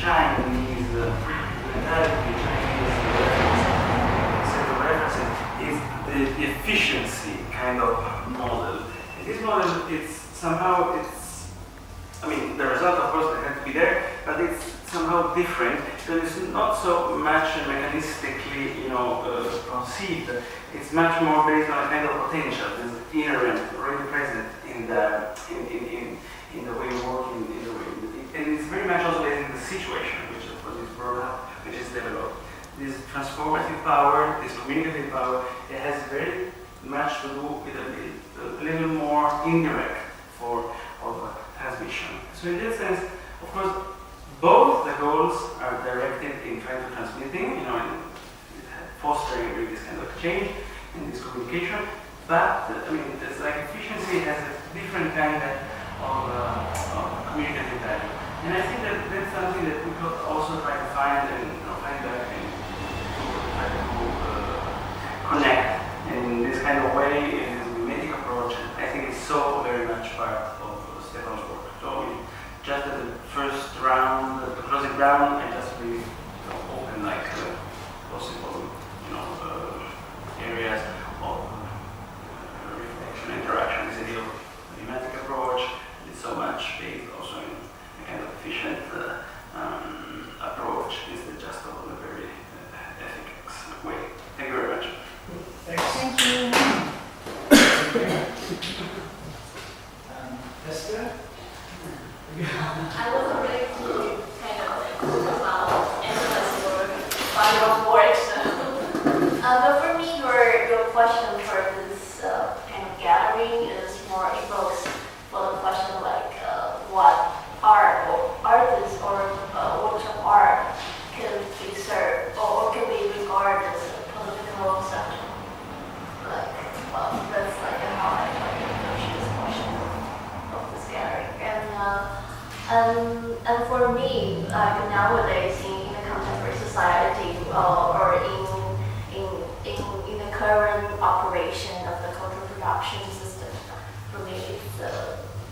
Chinese mentality, Chinese set of references, is the efficiency kind of model. And this model, I mean, the result, of course, had to be there, but it's somehow different. So it's not so much mechanistically, conceived. It's much more based on a kind of potential. There's inherent, already present in the way you work, and it's very much also based in the situation, which of course is brought up, which is developed. This transformative power, this communicative power, it has very much to do with a little more indirect form of transmission. So in that sense, of course, both the goals are directed in trying to transmitting, in fostering really this kind of exchange and this communication. But I mean, it's like efficiency has a different kind of communicative value, and I think that that's something that we could also try to find and find back and try to connect in this kind of way, in this mimetic approach. I think it's so very much part of Stefano's work. So just at the first round, the closing round, I just really open like possible areas of reflection, interaction. This idea of mimetic approach is so much based also in a kind of efficient approach. This is just a very ethics way. Thank you very much. Thanks. Thank you. Esther? I wasn't really kind of about endless work, final work. But for me, your question for this kind of gathering is more evokes for the question like what art or artists or works of art can be served or can be regarded as a political subject. Like, well, that's like how I try to approach this question of this gathering. And for me, like nowadays in the contemporary society or in the current operation of the cultural production system, for me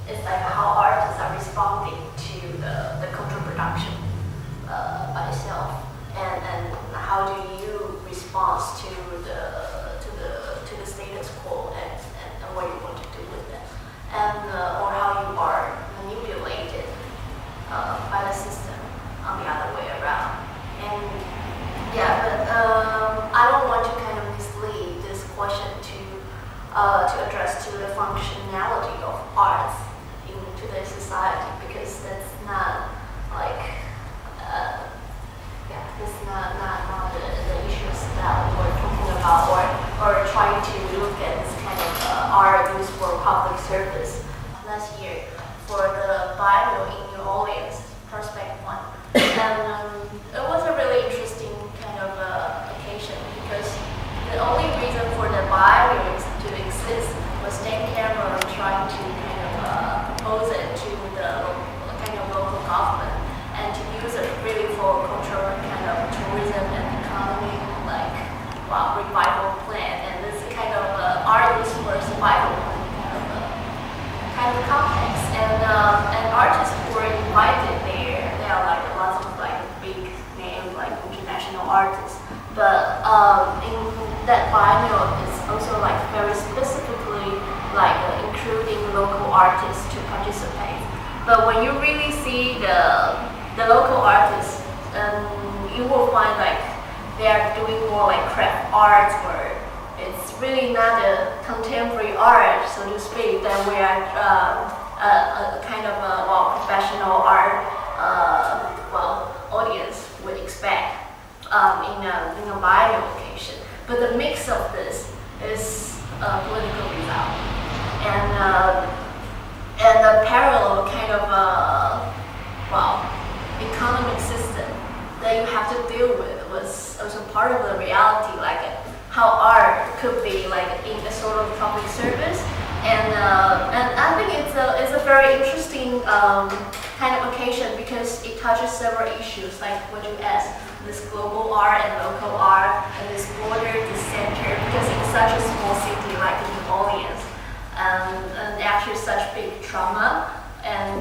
it's like how artists are responding to the cultural production by itself, and how do you respond to the status quo and what you want to do with it, and or how you are manipulated by the system on the other way around. And yeah, but I don't want to kind of mislead this question to address to the functionality of arts in today's society, because that's not like that's not the issues that we're talking about, or trying to look at this kind of art used for public service. Last year for the Bible in New Orleans, Prospect 1. And it was a really interesting kind of occasion, because the only reason for the Bible to exist was Stan Cameron trying to kind of propose it to the kind of local government and to use it really for cultural kind of tourism and economy, like revival plan. And this kind of art used for survival plan kind of context. And artists who were invited there, they are like lots of like big name like international artists. But in that biennial is also like very specifically like including local artists to participate. But when you really see the local artists, you will find like they are doing more like craft art, or it's really not a contemporary art, so to speak, that we are a kind of professional art audience would expect in a biennial occasion. But the mix of this is a political result, and a parallel kind of economic system that you have to deal with was also part of the reality, like how art could be like in a sort of public service, and I think it's a very interesting kind of occasion, because it touches several issues, like what you asked, this global art and local art, and this border, this center, because it's such a small city like New Orleans, and actually such big trauma, and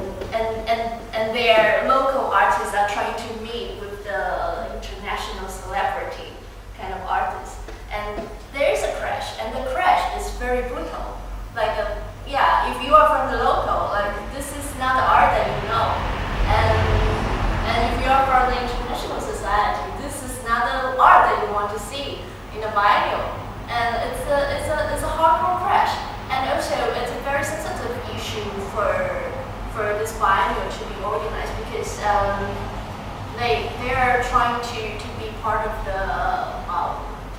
their local artists are trying to meet very brutal. Like, yeah, if you are from the local, like this is not the art that you know, and if you are from the international society, this is not the art that you want to see in a biennial, and it's a hardcore crash, and also it's a very sensitive issue for this biennial to be organized because they are trying to be part of the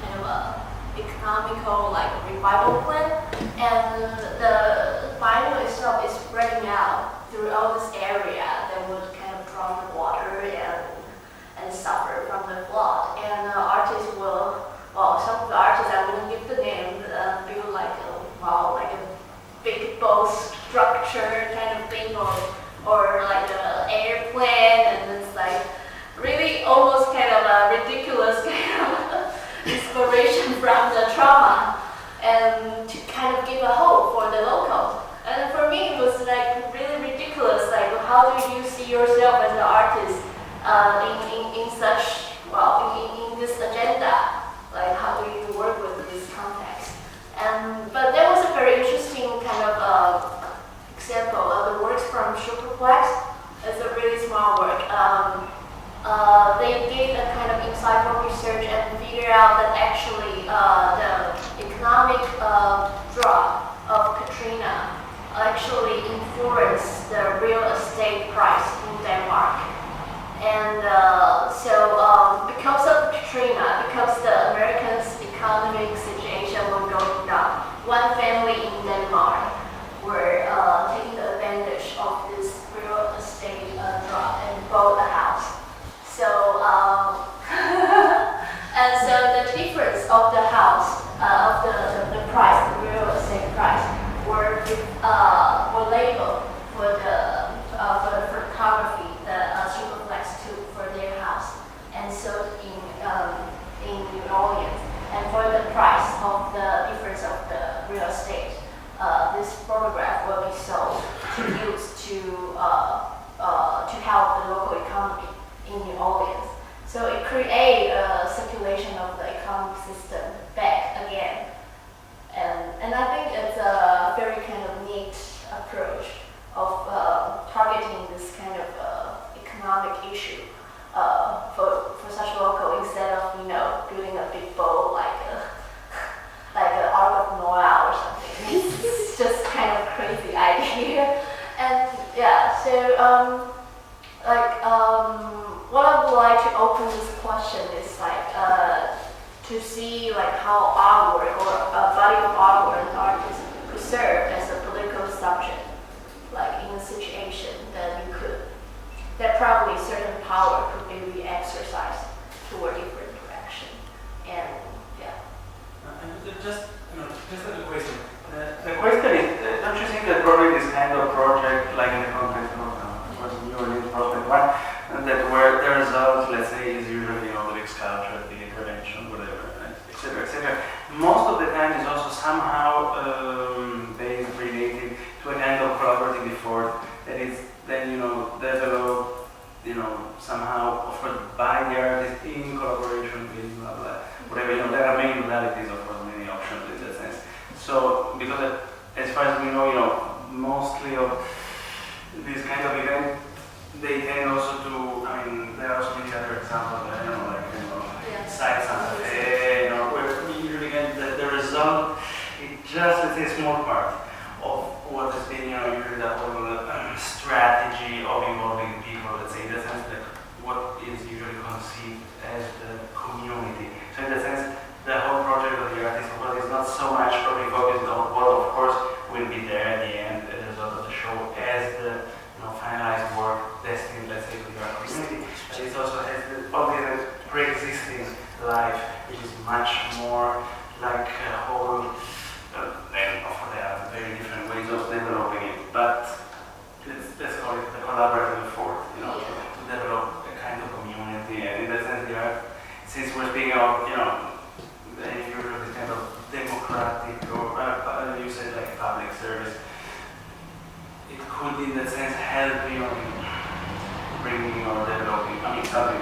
kind of economical like revival plan, and the biennial itself is spreading out through all this area that would kind of draw the water and suffer from the flood. And artists will, well, some of the artists, I wouldn't give the name, build like a big bow structure kind of thing, or like an airplane, and it's like really almost kind of a ridiculous kind of inspiration from the trauma, and to kind of give a hope for the local. And for me, it was like really ridiculous. Like, how do you see yourself as an artist in such, well, in this agenda? Like, how do you work with this context? But there was a very interesting kind of example of the works from Superplex. It's a really small work. They did a kind of insightful research and figured out that actually the economic drop of Katrina actually influenced the real estate price in Denmark. And so because of Katrina, because the Americans' economic situation was going down, one family in Denmark were taking advantage of this real estate drop and bought a house. So, and so the difference of the house, of the price, the real estate price, were labeled for the photography that Superplex took for their house and sold in New Orleans. And for the price of the difference of the real estate, this photograph will be sold to use to help the local economy in New Orleans. So it creates a circulation of the economic system back again. And I think it's a very kind of neat approach of targeting this kind of economic issue for such local, instead of, you know, building a big bowl like an Ark of Noah or something. It's just kind of crazy idea. And yeah, so what I would like to open this question is like to see like how artwork or a body of artwork and artists could serve as a political subject, like in a situation that probably certain power could be exercised toward different direction. And yeah. Just a question. The question is, don't you think that probably this kind of project, like in the context of New Orleans project one, that where the result, let's say, is usually the big sculpture, the intervention, whatever, etc. Most of the time is also somehow based, related to a kind of collaborative effort that is then, developed, somehow offered by the artist in collaboration with blah blah, whatever, there are many modalities, of course, many options in that sense. So, because as far as we know, mostly of this kind of event, they tend also to, there are also many other examples, sites Santa Fe, where we usually get the result, it's just, let's say, a small part of what has been, usually the whole strategy of involving people, let's say, in the sense that what is usually conceived as the community. So in the sense, the whole project of the artist is not so much probably focused on what, of course, will be there at the end as a result of the show as the finalized work destined, let's say, to the art community. But it also has the pre-existing life, which is much more like a whole, and of course there are very different ways of developing it, but let's call it the collaborative effort, to develop a kind of community. And in that sense, the art, since we're speaking of, usually kind of democratic, or you said like public service, it could in that sense help, bringing or developing, something